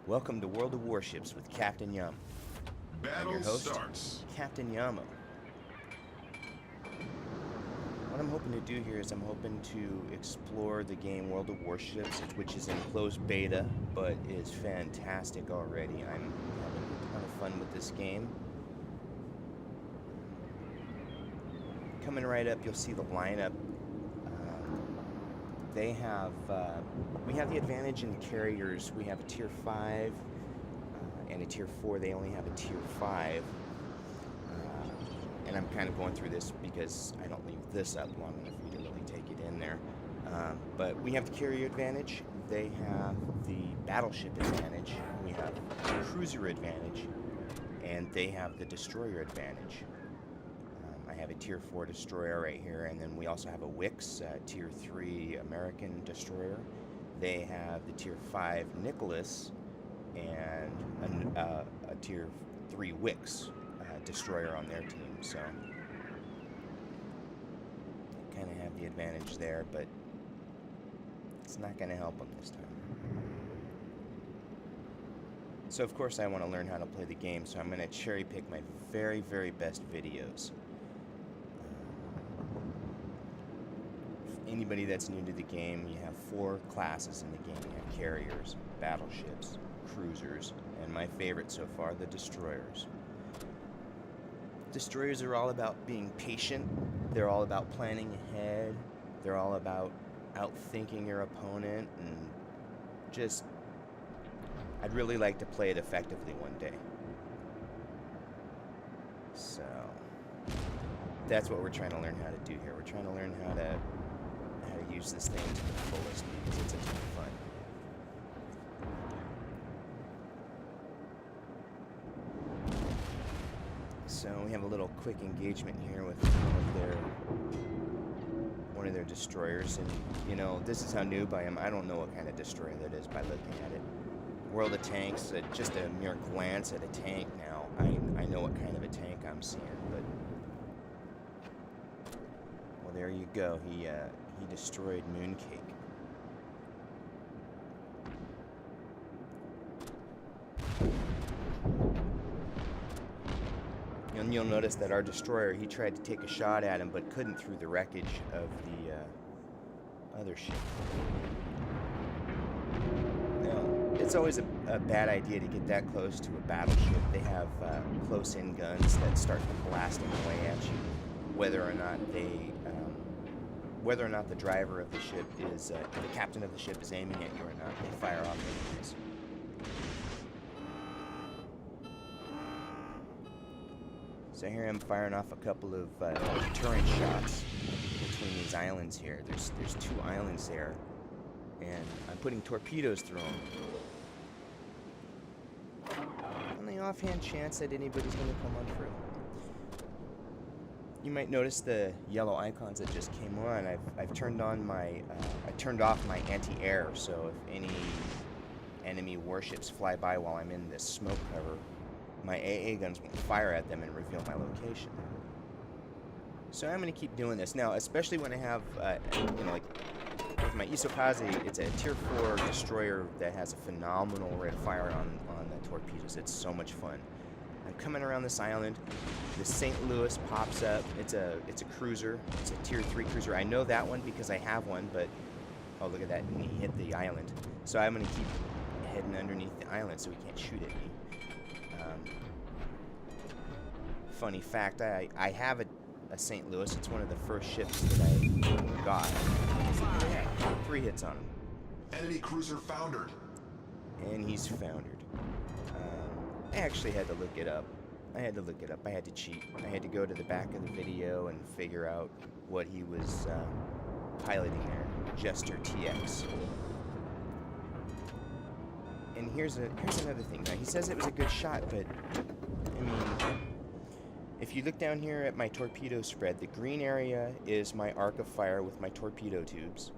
Welcome to World of Warships with Captain Yamo. I'm your Battle host, starts. Captain Yamo. What I'm hoping to do here is I'm hoping to explore the game World of Warships, which is in closed beta, but is fantastic already. I'm having a ton of fun with this game. Coming right up, you'll see the lineup. We have the advantage in carriers. We have a Tier 5 and a Tier 4. They only have a Tier 5. And I'm kind of going through this because I don't leave this up long enough for you to really take it in there. But we have the carrier advantage. They have the battleship advantage. We have the cruiser advantage. And they have the destroyer advantage. I have a Tier 4 destroyer right here, and then we also have a Wix, Tier 3 American destroyer. They have the Tier 5 Nicholas and a Tier 3 Wix destroyer on their team, so kind of have the advantage there, but it's not going to help them this time. So of course I want to learn how to play the game, so I'm going to cherry pick my very, very best videos. Anybody that's new to the game, you have 4 classes in the game. You have carriers, battleships, cruisers, and my favorite so far, the destroyers. Destroyers are all about being patient. They're all about planning ahead. They're all about outthinking your opponent, and just, I'd really like to play it effectively one day. So that's what we're trying to learn how to do here. We're trying to learn how to use this thing to the fullest because it's a ton of fun. So we have a little quick engagement here with one of their destroyers, and you know, this is how noob I am. I don't know what kind of destroyer that is by looking at it. World of Tanks, just a mere glance at a tank now, I know what kind of a tank I'm seeing, but well, there you go. He destroyed Mooncake. And you'll notice that our destroyer, he tried to take a shot at him, but couldn't through the wreckage of the other ship. Now, it's always a bad idea to get that close to a battleship. They have close-in guns that start blasting away at you, whether or not the driver of the ship is, the captain of the ship is aiming at you or not. They fire off anyways. So here I'm firing off a couple of deterrent shots between these islands here. There's 2 islands there, and I'm putting torpedoes through them. On the offhand chance that anybody's going to come on through. You might notice the yellow icons that just came on. I've turned on my I turned off my anti-air, so if any enemy warships fly by while I'm in this smoke cover, my AA guns won't fire at them and reveal my location. So I'm going to keep doing this now, especially when I have you know, like with my Isokaze, it's a Tier 4 destroyer that has a phenomenal rate of fire on the torpedoes. It's so much fun. I'm coming around this island. The St. Louis pops up. It's a cruiser. It's a Tier 3 cruiser. I know that one because I have one, but oh, look at that. And he hit the island. So I'm going to keep heading underneath the island so he can't shoot at me. Funny fact, I have a St. Louis. It's one of the first ships that I got. Yeah, 3 hits on him. Enemy cruiser foundered. And he's foundered. I actually had to look it up. I had to cheat. I had to go to the back of the video and figure out what he was piloting there. Jester TX. And here's another thing. Now, he says it was a good shot, but I mean, if you look down here at my torpedo spread, the green area is my arc of fire with my torpedo tubes.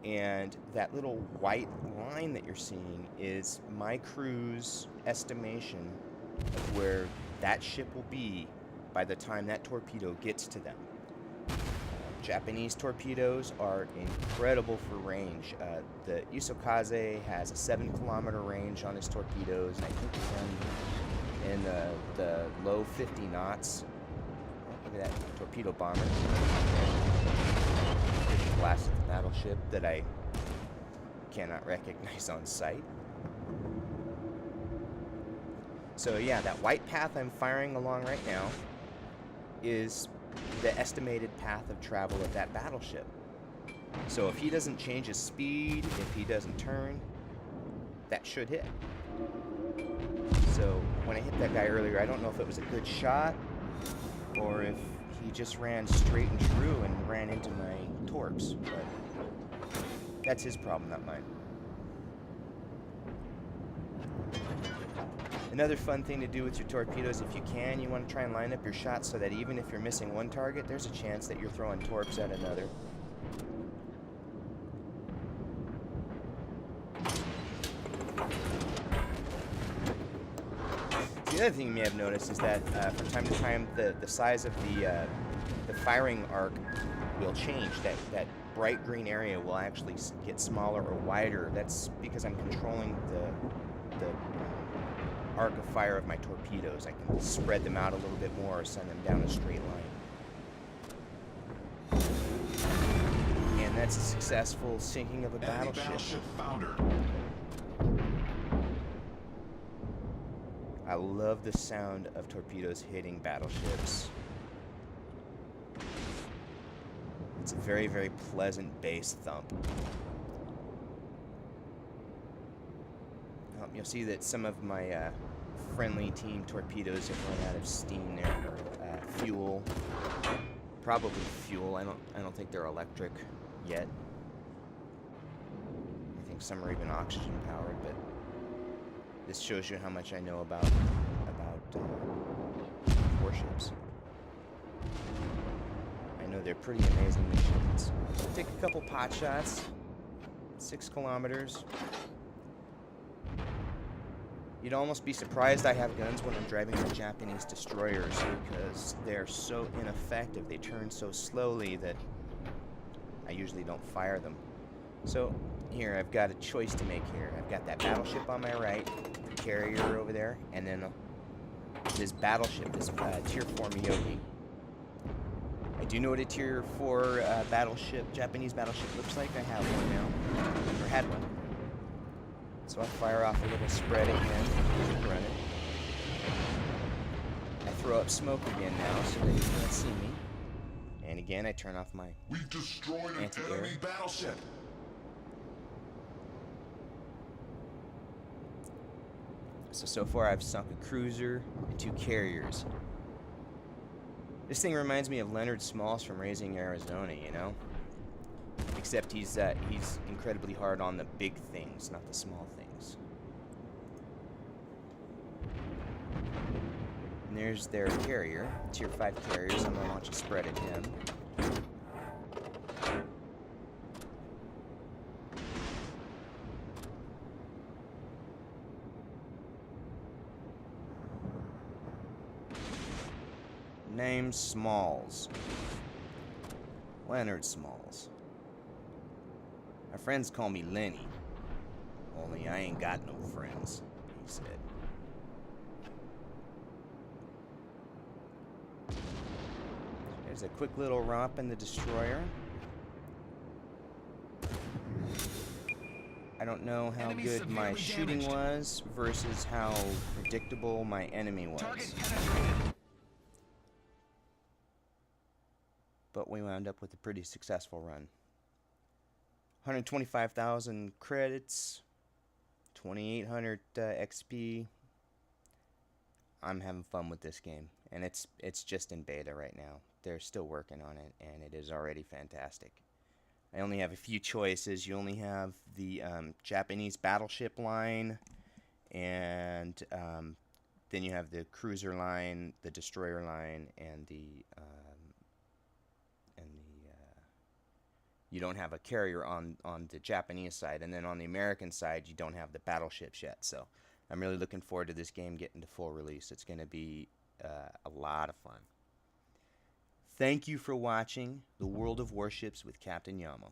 And that little white line that you're seeing is my crew's estimation of where that ship will be by the time that torpedo gets to them. Japanese torpedoes are incredible for range. The Isokaze has a 7-kilometer range on his torpedoes, and I think they run in the low 50 knots. Oh, look at that torpedo bomber. Just blasted the battleship that I cannot recognize on sight. So yeah, that white path I'm firing along right now is the estimated path of travel of that battleship. So if he doesn't change his speed, if he doesn't turn, that should hit. So when I hit that guy earlier, I don't know if it was a good shot or if he just ran straight and true and ran into my torps, but that's his problem, not mine. Another fun thing to do with your torpedoes, if you can, you want to try and line up your shots so that even if you're missing one target, there's a chance that you're throwing torps at another. The other thing you may have noticed is that from time to time, the size of the firing arc will change. That bright green area will actually get smaller or wider. That's because I'm controlling the arc of fire of my torpedoes. I can spread them out a little bit more or send them down a straight line. And that's a successful sinking of a battleship. Battleship foundered. I love the sound of torpedoes hitting battleships. It's a very, very pleasant bass thump. You'll see that some of my friendly team torpedoes have run out of steam there. Fuel, probably fuel. I don't think they're electric yet. I think some are even oxygen powered, but this shows you how much I know about warships. I know they're pretty amazing machines. Take a couple pot shots. 6 kilometers. You'd almost be surprised I have guns when I'm driving the Japanese destroyers because they're so ineffective. They turn so slowly that I usually don't fire them. So here, I've got a choice to make here. I've got that battleship on my right, the carrier over there, and then this battleship, this Tier IV Isokaze. I do know what a Tier IV battleship, Japanese battleship looks like. I have one now, or had one. So I'll fire off a little spread again, keep running. I throw up smoke again now so that you can't see me. And again, I turn off my We've destroyed an anti-air. enemy battleship. So far I've sunk a cruiser and 2 carriers. This thing reminds me of Leonard Smalls from Raising Arizona, you know? Except he's incredibly hard on the big things, not the small things. And there's their carrier, Tier 5 carriers. I'm gonna launch a spread at him. Name Smalls. Leonard Smalls. My friends call me Lenny. Only I ain't got no friends, he said. There's a quick little romp in the destroyer. I don't know how Enemy good my severely shooting damaged. was versus how predictable my enemy was. Target penetrated. But we wound up with a pretty successful run. 125,000 credits, 2,800 XP. I'm having fun with this game, and it's just in beta right now. They're still working on it, and it is already fantastic. I only have a few choices. You only have the Japanese battleship line, and then you have the cruiser line, the destroyer line, and you don't have a carrier on the Japanese side, and then on the American side you don't have the battleships yet. So I'm really looking forward to this game getting to full release. It's going to be a lot of fun. Thank you for watching The World of Warships with Captain Yamo.